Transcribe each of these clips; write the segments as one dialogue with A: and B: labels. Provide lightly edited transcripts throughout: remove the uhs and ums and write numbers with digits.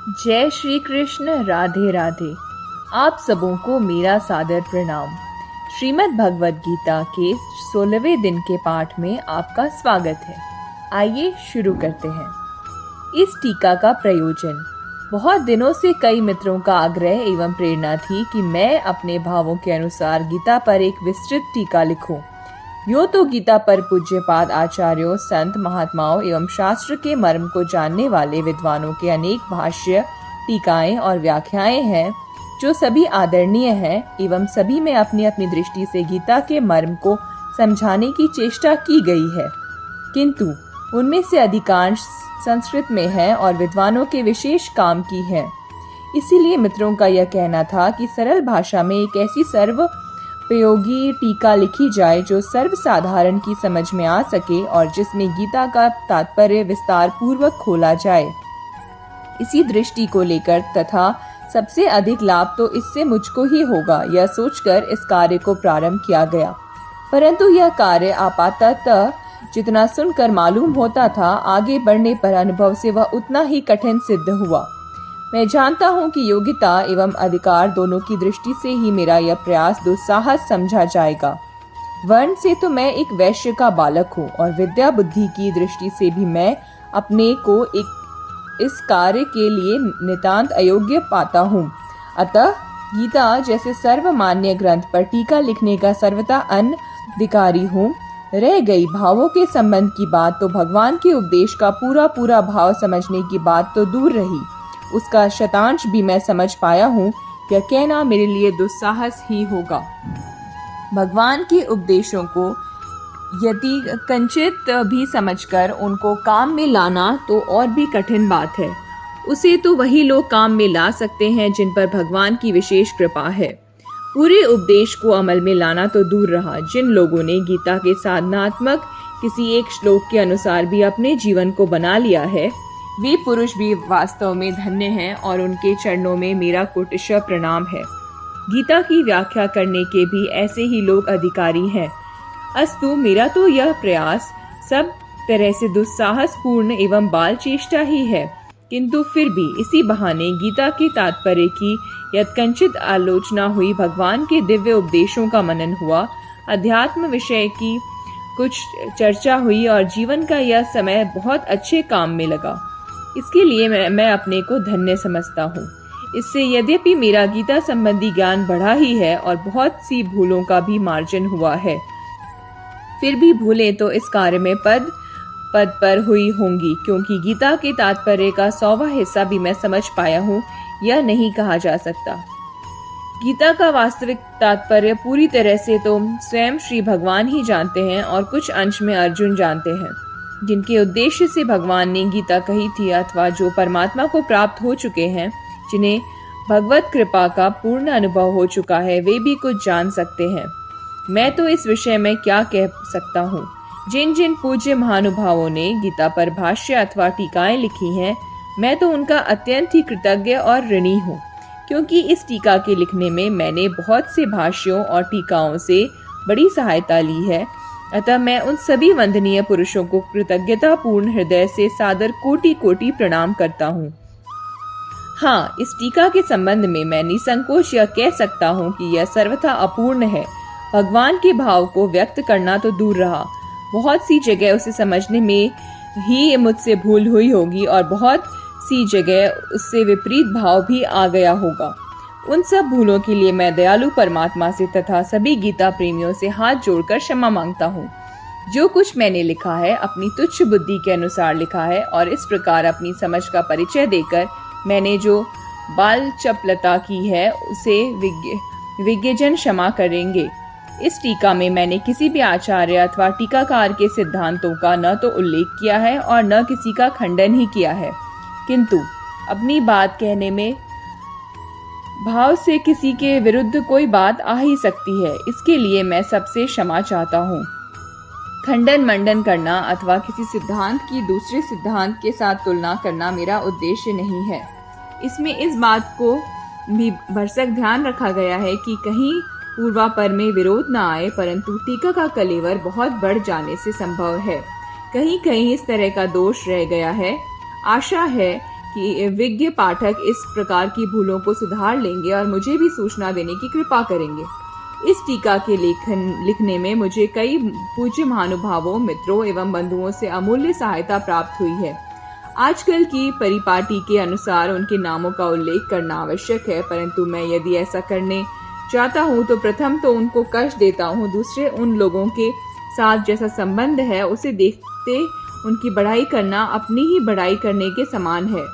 A: जय श्री कृष्ण। राधे राधे। आप सबों को मेरा सादर प्रणाम। श्रीमद् भगवद गीता के 16वें दिन के पाठ में आपका स्वागत है। आइए शुरू करते हैं। इस टीका का प्रयोजन। बहुत दिनों से कई मित्रों का आग्रह एवं प्रेरणा थी कि मैं अपने भावों के अनुसार गीता पर एक विस्तृत टीका लिखूं। यूं तो गीता पर पूज्यपाद आचार्यों, संत, महात्माओं एवं शास्त्र के मर्म को जानने वाले विद्वानों के अनेक भाष्य, टीकाएं और व्याख्याएं हैं जो सभी आदरणीय हैं एवं सभी में अपनी अपनी दृष्टि से गीता के मर्म को समझाने की चेष्टा की गई है, किंतु उनमें से अधिकांश संस्कृत में है और विद्वानों के विशेष काम की है। इसीलिए मित्रों का यह कहना था कि सरल भाषा में एक ऐसी सर्वोपयोगी टीका लिखी जाए जो सर्वसाधारण की समझ में आ सके और जिसमें गीता का तात्पर्य विस्तार पूर्वक खोला जाए। इसी दृष्टि को लेकर तथा सबसे अधिक लाभ तो इससे मुझको ही होगा, यह सोचकर इस कार्य को प्रारंभ किया गया। परंतु यह कार्य आपाततः जितना सुनकर मालूम होता था, आगे बढ़ने पर अनुभव से वह उतना ही कठिन सिद्ध हुआ। मैं जानता हूँ कि योग्यता एवं अधिकार दोनों की दृष्टि से ही मेरा यह प्रयास दुस्साहस समझा जाएगा। वर्ण से तो मैं एक वैश्य का बालक हूँ और विद्या बुद्धि की दृष्टि से भी मैं अपने को इस कार्य के लिए नितांत अयोग्य पाता हूँ। अतः गीता जैसे सर्वमान्य ग्रंथ पर टीका लिखने का सर्वथा अनधिकारी हूँ। रह गई भावों के संबंध की बात, तो भगवान के उपदेश का पूरा भाव समझने की बात तो दूर रही, उसका शतांश भी मैं समझ पाया हूँ। यह कहना मेरे लिए दुस्साहस ही होगा। भगवान के उपदेशों को यदि कंचित भी समझकर उनको काम में लाना तो और भी कठिन बात है। उसे तो वही लोग काम में ला सकते हैं जिन पर भगवान की विशेष कृपा है। पूरे उपदेश को अमल में लाना तो दूर रहा, जिन लोगों ने गीता के साधनात्मक किसी एक श्लोक के अनुसार भी अपने जीवन को बना लिया है, वे पुरुष भी वास्तव में धन्य हैं और उनके चरणों में मेरा कोटिशः प्रणाम है। गीता की व्याख्या करने के भी ऐसे ही लोग अधिकारी हैं। अस्तु, मेरा तो यह प्रयास सब तरह से दुस्साहस पूर्ण एवं बाल चेष्टा ही है, किंतु फिर भी इसी बहाने गीता के तात्पर्य की यत्कंचित आलोचना हुई, भगवान के दिव्य उपदेशों का मनन हुआ, अध्यात्म विषय की कुछ चर्चा हुई और जीवन का यह समय बहुत अच्छे काम में लगा। इसके लिए मैं अपने को धन्य समझता हूँ। इससे यद्यपि मेरा गीता संबंधी ज्ञान बढ़ा ही है और बहुत सी भूलों का भी मार्जन हुआ है, फिर भी भूलें तो इस कार्य में पद पर हुई होंगी, क्योंकि गीता के तात्पर्य का 100वां हिस्सा भी मैं समझ पाया हूँ, यह नहीं कहा जा सकता। गीता का वास्तविक तात्पर्य पूरी तरह से तो स्वयं श्री भगवान ही जानते हैं और कुछ अंश में अर्जुन जानते हैं। जिनके उद्देश्य से भगवान ने गीता कही थी अथवा जो परमात्मा को प्राप्त हो चुके हैं, जिन्हें भगवत कृपा का पूर्ण अनुभव हो चुका है, वे भी कुछ जान सकते हैं। मैं तो इस विषय में क्या कह सकता हूँ। जिन जिन पूज्य महानुभावों ने गीता पर भाष्य अथवा टीकाएं लिखी हैं, मैं तो उनका अत्यंत ही कृतज्ञ और ऋणी हूँ, क्योंकि इस टीका के लिखने में मैंने बहुत से भाष्यों और टीकाओं से बड़ी सहायता ली है। अतः मैं उन सभी वंदनीय पुरुषों को कृतज्ञता पूर्ण हृदय से सादर कोटि कोटि प्रणाम करता हूँ। हाँ, इस टीका के संबंध में मैं निसंकोच यह कह सकता हूँ कि यह सर्वथा अपूर्ण है। भगवान के भाव को व्यक्त करना तो दूर रहा, बहुत सी जगह उसे समझने में ही मुझसे भूल हुई होगी और बहुत सी जगह उससे विपरीत भाव भी आ गया होगा। उन सब भूलों के लिए मैं दयालु परमात्मा से तथा सभी गीता प्रेमियों से हाथ जोड़कर क्षमा मांगता हूँ। जो कुछ मैंने लिखा है अपनी तुच्छ बुद्धि के अनुसार लिखा है और इस प्रकार अपनी समझ का परिचय देकर मैंने जो बाल चपलता की है उसे विज्ञजन क्षमा करेंगे। इस टीका में मैंने किसी भी आचार्य अथवा टीकाकार के सिद्धांतों का न तो उल्लेख किया है और न किसी का खंडन ही किया है, किंतु अपनी बात कहने में भाव से किसी के विरुद्ध कोई बात आ ही सकती है। इसके लिए मैं सबसे क्षमा चाहता हूँ। खंडन मंडन करना अथवा किसी सिद्धांत की दूसरे सिद्धांत के साथ तुलना करना मेरा उद्देश्य नहीं है। इसमें इस बात को भी भरसक ध्यान रखा गया है कि कहीं पूर्वापर में विरोध न आए, परंतु टीका का कलेवर बहुत बढ़ जाने से संभव है। कहीं कहीं इस तरह का दोष रह गया है। आशा है कि विज्ञ पाठक इस प्रकार की भूलों को सुधार लेंगे और मुझे भी सूचना देने की कृपा करेंगे। इस टीका के लिखने में मुझे कई पूज्य महानुभावों, मित्रों एवं बंधुओं से अमूल्य सहायता प्राप्त हुई है। आजकल की परिपाटी के अनुसार उनके नामों का उल्लेख करना आवश्यक है, परंतु मैं यदि ऐसा करने चाहता हूँ तो प्रथम तो उनको कष्ट देता हूँ, दूसरे उन लोगों के साथ जैसा संबंध है उसे देखते उनकी बढ़ाई करना अपनी ही बढ़ाई करने के समान है।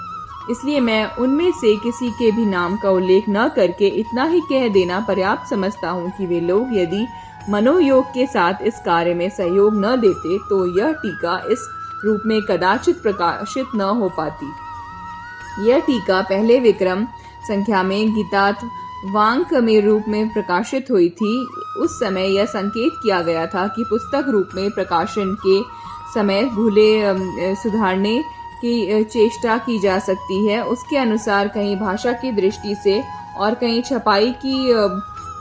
A: इसलिए मैं उनमें से किसी के भी नाम का उल्लेख न करके इतना ही कह देना पर्याप्त समझता हूँ कि वे लोग यदि मनोयोग के साथ इस कार्य में सहयोग न देते तो यह टीका इस रूप में कदाचित प्रकाशित न हो पाती। यह टीका पहले विक्रम संख्या में गीतावांक में रूप में प्रकाशित हुई थी। उस समय यह संकेत किया गया था कि पुस्तक रूप में प्रकाशन के समय भूले सुधारने की चेष्टा की जा सकती है। उसके अनुसार कहीं भाषा की दृष्टि से और कहीं छपाई की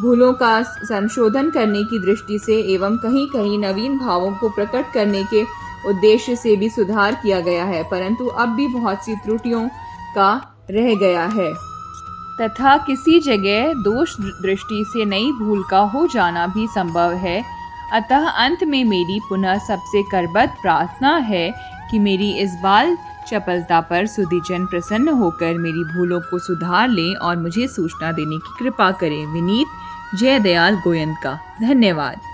A: भूलों का संशोधन करने की दृष्टि से एवं कहीं कहीं नवीन भावों को प्रकट करने के उद्देश्य से भी सुधार किया गया है, परंतु अब भी बहुत सी त्रुटियों का रह गया है तथा किसी जगह दोष दृष्टि से नई भूल का हो जाना भी संभव है। अतः अंत में मेरी पुनः सबसे करबद्ध प्रार्थना है कि मेरी इस बाल चपलता पर सुधीजन प्रसन्न होकर मेरी भूलों को सुधार लें और मुझे सूचना देने की कृपा करें। विनीत जयदयाल गोयनका। धन्यवाद।